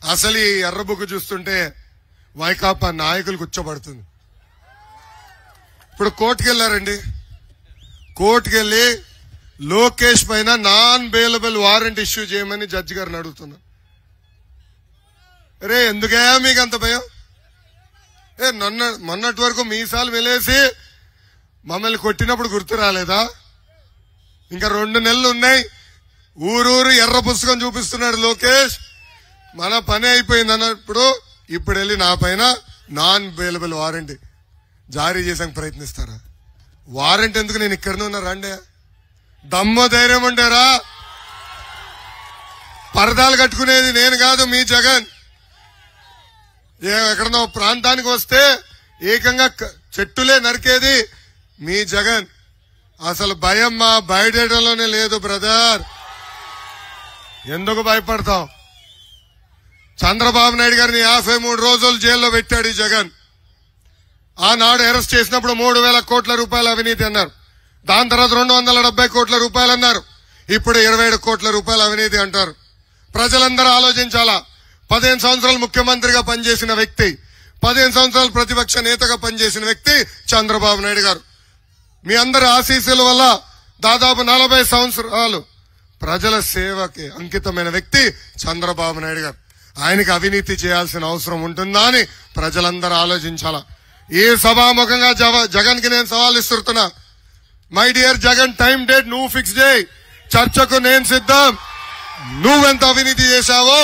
అసలు ఈ ఎర్రబుక్ చూస్తుంటే వైకాపా నాయకులు కూర్చోబడుతుంది. ఇప్పుడు కోర్టుకెళ్లారండి. కోర్టుకెళ్లి లోకేష్ పైన నాన్ బెయిలబుల్ వారెంట్ ఇష్యూ చేయమని జడ్జి గారిని అడుగుతున్నారు. రే ఎందుకే మీకు అంత భయం? మొన్నటి వరకు మీసాలు వెలేసి మమ్మల్ని కొట్టినప్పుడు గుర్తు రాలేదా? ఇంకా 2 నెలలు ఉన్నాయి. ఊరూరు ఎర్ర పుస్తకం చూపిస్తున్నాడు లోకేష్. మన పని అయిపోయింది అన్నప్పుడు ఇప్పుడు వెళ్ళి నా పైన నాన్ బెయిలబుల్ వారెంట్ జారీ చేసాక ప్రయత్నిస్తారా? వారెంట్ ఎందుకు? నేను ఇక్కడనే ఉన్నా, రండి. దమ్మ ధైర్యం ఉంటారా? పరదాలు కట్టుకునేది నేను కాదు, మీ జగన్. ఎక్కడన్నా ప్రాంతానికి వస్తే ఏకంగా చెట్టులే నరికేది మీ జగన్. అసలు భయం మా బయటలోనే లేదు బ్రదర్. ఎందుకు భయపడతాం? చంద్రబాబు నాయుడు గారిని 53 రోజులు జైల్లో పెట్టాడు ఈ జగన్. ఆనాడు అరెస్ట్ చేసినప్పుడు 3,000 కోట్ల రూపాయల అవినీతి అన్నారు. దాని తర్వాత 270 కోట్ల రూపాయలు అన్నారు. ఇప్పుడు 27 కోట్ల రూపాయల అవినీతి అంటారు. ప్రజలందరూ ఆలోచించాలా. 15 సంవత్సరాలు ముఖ్యమంత్రిగా పనిచేసిన వ్యక్తి, 15 సంవత్సరాలు ప్రతిపక్ష నేతగా పనిచేసిన వ్యక్తి చంద్రబాబు నాయుడు గారు. మీ అందరి ఆశీస్సుల వల్ల దాదాపు 40 సంవత్సరాలు ప్రజల సేవకి అంకితమైన వ్యక్తి చంద్రబాబు నాయుడు గారు. ఆయనకి అవినీతి చేయాల్సిన అవసరం ఉంటుందా అని ప్రజలందరూ ఆలోచించాలా. ఈ సభాముఖంగా జగన్ కి నేను సవాల్ ఇస్తున్నా. My dear Jagan, time date నువ్వు ఫిక్స్ చేయి. చర్చకు నేను సిద్ధం. నువ్వెంత అవినీతి చేశావో,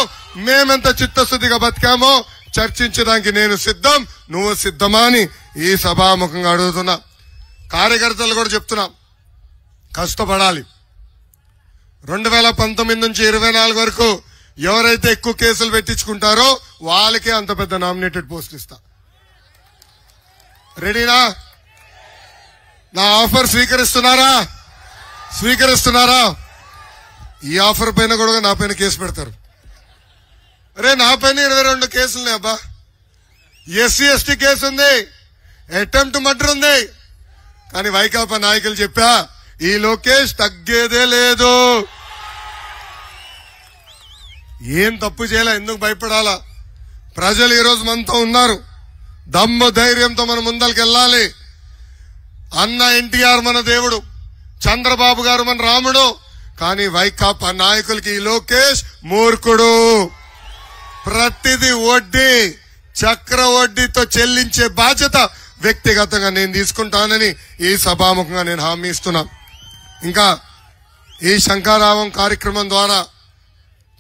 మేమెంత చిత్తశుద్ధిగా బతికామో చర్చించడానికి నేను సిద్ధం. నువ్వు సిద్ధమా అని ఈ సభాముఖంగా అడుగుతున్నా. కార్యకర్తలు కూడా చెప్తున్నా, కష్టపడాలి. 2019 నుంచి 24 వరకు ఎవరైతే ఎక్కువ కేసులు పెట్టించుకుంటారో వాళ్ళకే అంత పెద్ద నామినేటెడ్ పోస్ట్ ఇస్తా. రెడీనా? నా ఆఫర్ స్వీకరిస్తున్నారా? ఈ ఆఫర్ పైన కూడా నా పైన కేసు పెడతారు. అరే నా పైన 22 కేసులున్నాయి అబ్బా. ఎస్సీ ఎస్టీ కేసు ఉంది, అటెంప్ట్ మర్డర్ ఉంది. కానీ వైకాపా నాయకులు చెప్పా, ఈ లోకేష్ తగ్గేదే లేదు. ఏం తప్పు చేయలే, ఎందుకు భయపడాలా? ప్రజలు ఈ రోజు మనతో ఉన్నారు. దమ్ము ధైర్యంతో మనం ముందరికెళ్ళాలి. అన్న ఎన్టీఆర్ మన దేవుడు, చంద్రబాబు గారు మన రాముడు. కానీ వైకాపా నాయకులకి ఈ లోకేష్ మూర్ఖుడు. ప్రతిదీ వడ్డీ, చక్ర వడ్డీతో చెల్లించే బాధ్యత వ్యక్తిగతంగా నేను తీసుకుంటానని ఈ సభాముఖంగా నేను హామీ ఇస్తున్నా. ఇంకా ఈ శంఖారావం కార్యక్రమం ద్వారా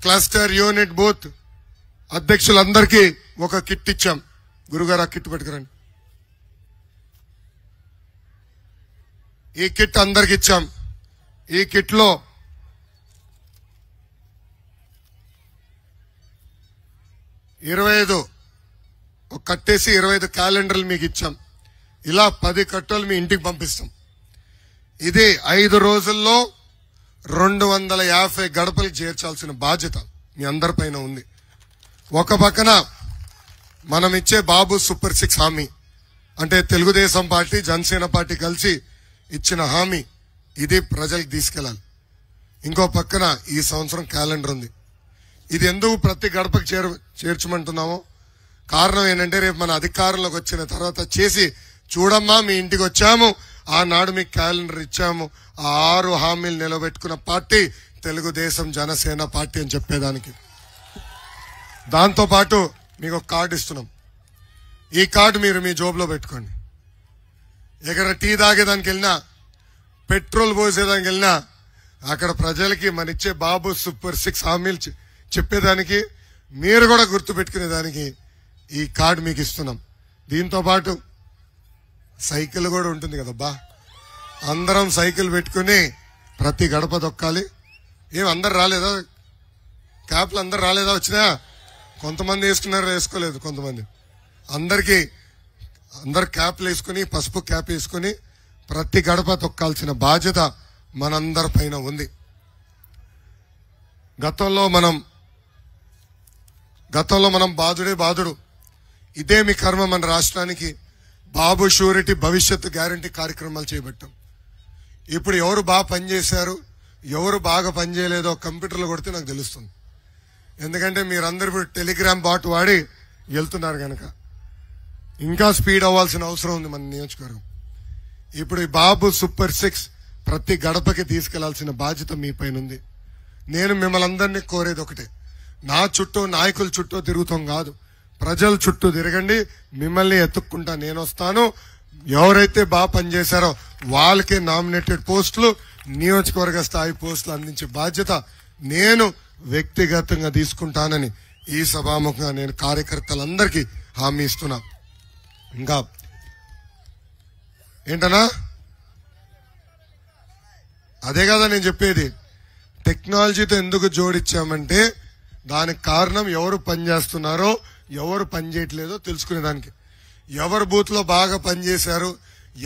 క్లస్టర్ యూనిట్ బూత్ అధ్యక్షులందరికీ ఒక కిట్ ఇచ్చాం. గురుగారు ఆ కిట్ పెట్టుకురండి. ఈ కిట్ అందరికి ఇచ్చాం. ఈ కిట్ లో 25 కట్టేసి 25 క్యాలెండర్లు మీకు ఇచ్చాం. ఇలా 10 కట్టలు మీ ఇంటికి పంపిస్తాం. ఇది 5 రోజుల్లో 250 గడపలకు చేర్చాల్సిన బాధ్యత మీ అందరిపైన ఉంది. ఒక పక్కన మనం ఇచ్చే బాబు సూపర్ 6 హామీ, అంటే తెలుగుదేశం పార్టీ జనసేన పార్టీ కలిసి ఇచ్చిన హామీ, ఇది ప్రజలకు తీసుకెళ్లాలి. ఇంకో పక్కన ఈ సంవత్సరం క్యాలెండర్ ఉంది. ఇది ఎందుకు ప్రతి గడపకు చేర్చమంటున్నామో కారణం ఏంటంటే, రేపు మన అధికారంలోకి వచ్చిన తర్వాత చేసి చూడమ్మా మీ ఇంటికి వచ్చాము, ఆనాడు మీకు క్యాలెండర్ ఇచ్చాము, ఆ 6 హామీలు నిలబెట్టుకున్న పార్టీ తెలుగుదేశం జనసేన పార్టీ అని చెప్పేదానికి. దాంతో పాటు మీకు ఒక కార్డు ఇస్తున్నాం. ఈ కార్డు మీరు మీ జోబులో పెట్టుకోండి. ఎక్కడ టీ తాగేదానికి వెళ్ళినా, పెట్రోల్ పోసేదానికి వెళ్ళినా, అక్కడ ప్రజలకి మన ఇచ్చే బాబు సూపర్ 6 హామీలు చెప్పేదానికి, మీరు కూడా గుర్తు పెట్టుకునేదానికి ఈ కార్డు మీకు ఇస్తున్నాం. దీంతో పాటు సైకిల్ కూడా ఉంటుంది కదబ్బా. అందరం సైకిల్ పెట్టుకుని ప్రతి గడప దొక్కాలి. ఏం అందరు రాలేదా? క్యాప్లు అందరు రాలేదా? వచ్చినా కొంతమంది వేసుకున్నారు, వేసుకోలేదు కొంతమంది. అందరు క్యాప్లు వేసుకుని, పసుపు క్యాప్ వేసుకుని ప్రతి గడప తొక్కాల్సిన బాధ్యత మనందరి పైన ఉంది. గతంలో మనం బాధుడు ఇదే మీ కర్మ. మన రాష్ట్రానికి బాబు షూరిటీ భవిష్యత్తు గ్యారంటీ కార్యక్రమాలు చేపట్టాం. ఇప్పుడు ఎవరు బాగా పనిచేశారు, ఎవరు బాగా పనిచేయలేదో కంప్యూటర్లో కొడితే నాకు తెలుస్తుంది. ఎందుకంటే మీరందరూ ఇప్పుడు టెలిగ్రామ్ బాట్ వాడి వెళ్తున్నారు కనుక ఇంకా స్పీడ్ అవ్వాల్సిన అవసరం ఉంది మన నియోజకవర్గం. ఇప్పుడు ఈ బాబు సూపర్ 6 ప్రతి గడపకి తీసుకెళ్లాల్సిన బాధ్యత మీ పైన ఉంది. నేను మిమ్మల్ని అందరినీ కోరేది ఒకటే, నా చుట్టూ నాయకుల చుట్టూ తిరుగుతాం కాదు, ప్రజల చుట్టూ తిరగండి. మిమ్మల్ని ఎత్తుక్కుంటా నేను వస్తాను. ఎవరైతే బాగా పనిచేశారో వాళ్ళకే నామినేటెడ్ పోస్టులు, నియోజకవర్గ స్థాయి పోస్టులు అందించే బాధ్యత నేను వ్యక్తిగతంగా తీసుకుంటానని ఈ సభాముఖంగా నేను కార్యకర్తలందరికీ హామీ ఇస్తున్నా. ఇంకా ఏంటనా అదే కదా నేను చెప్పేది. టెక్నాలజీతో ఎందుకు జోడించామంటే దానికి కారణం ఎవరు పనిచేస్తున్నారో ఎవరు పనిచేయట్లేదో తెలుసుకునేదానికి. ఎవరు బూత్ లో బాగా పనిచేశారు,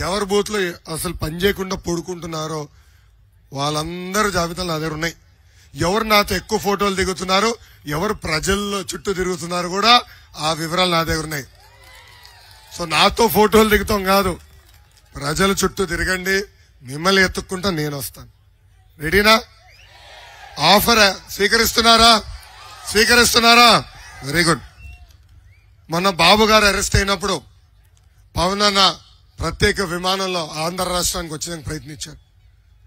ఎవరు బూత్ లో అసలు పనిచేయకుండా పడుకుంటున్నారో వాళ్ళందరూ జాబితాలు నా దగ్గర ఉన్నాయి. ఎవరు నాతో ఎక్కువ ఫోటోలు దిగుతున్నారు, ఎవరు ప్రజల్లో చుట్టూ తిరుగుతున్నారు కూడా ఆ వివరాలు నా దగ్గర ఉన్నాయి. సో నాతో ఫోటోలు దిగుతాం కాదు, ప్రజల చుట్టూ తిరగండి, మిమ్మల్ని ఎత్తుక్కుంటా నేను వస్తాను. రెడీనా? ఆఫర్ స్వీకరిస్తున్నారా? Very good. మొన్న బాబు గారు అరెస్ట్ అయినప్పుడు పవన్ అన్న ప్రత్యేక విమానంలో ఆంధ్ర రాష్ట్రానికి వచ్చేందుకు ప్రయత్నించారు.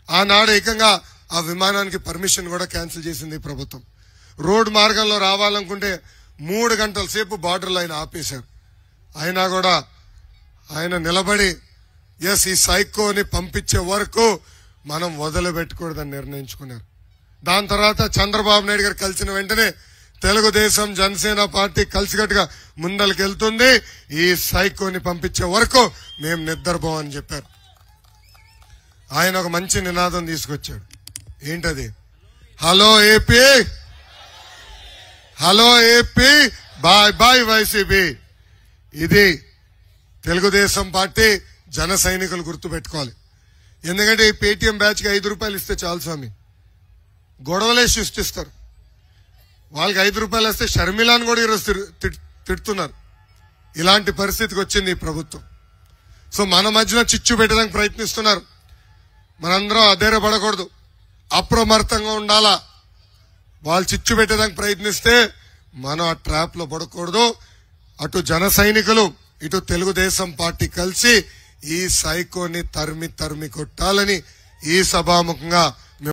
ఆనాడు ఏకంగా ఆ విమానానికి పర్మిషన్ కూడా క్యాన్సిల్ చేసింది ప్రభుత్వం. రోడ్డు మార్గంలో రావాలనుకుంటే 3 గంటల సేపు బార్డర్లో ఆయన ఆపేశారు. అయినా కూడా ఆయన నిలబడి ఎస్ ఈ సైకోని పంపించే వరకు మనం వదిలిపెట్టకూడదని నిర్ణయించుకున్నారు. దాని తర్వాత చంద్రబాబు నాయుడు గారు కలిసిన వెంటనే తెలుగుదేశం జనసేన పార్టీ కలిసికట్టుగా ముందరికెళ్తుంది. ఈ సైకోని పంపించే వరకు మేము నిద్రపోమని చెప్పారు. ఆయన ఒక మంచి నినాదం తీసుకొచ్చాడు. ఏంటది? Hello AP, bye bye YCP. ఇది తెలుగుదేశం పార్టీ జన సైనికులు గుర్తుపెట్టుకోవాలి. ఎందుకంటే ఈ పేటీఎం బ్యాచ్ కి 5 రూపాయలు ఇస్తే చాలు స్వామి, గొడవలే సృష్టిస్తారు. వాళ్ళకి 5 రూపాయలు వస్తే షర్మిలాని కూడా ఈరోజు తిడుతున్నారు. ఇలాంటి పరిస్థితికి వచ్చింది ఈ ప్రభుత్వం. సో మన మధ్యన చిచ్చు పెట్టడానికి ప్రయత్నిస్తున్నారు. మనందరం అధైర్యపడకూడదు, అప్రమత్తంగా ఉండాలా. వాళ్ళు చిచ్చు పెట్టడానికి ప్రయత్నిస్తే మనం ఆ ట్రాప్ లో పడకూడదు. అటు జన సైనికులు ఇటు తెలుగుదేశం పార్టీ కలిసి ఈ సైకోని తరిమి కొట్టాలని ఈ సభాముఖంగా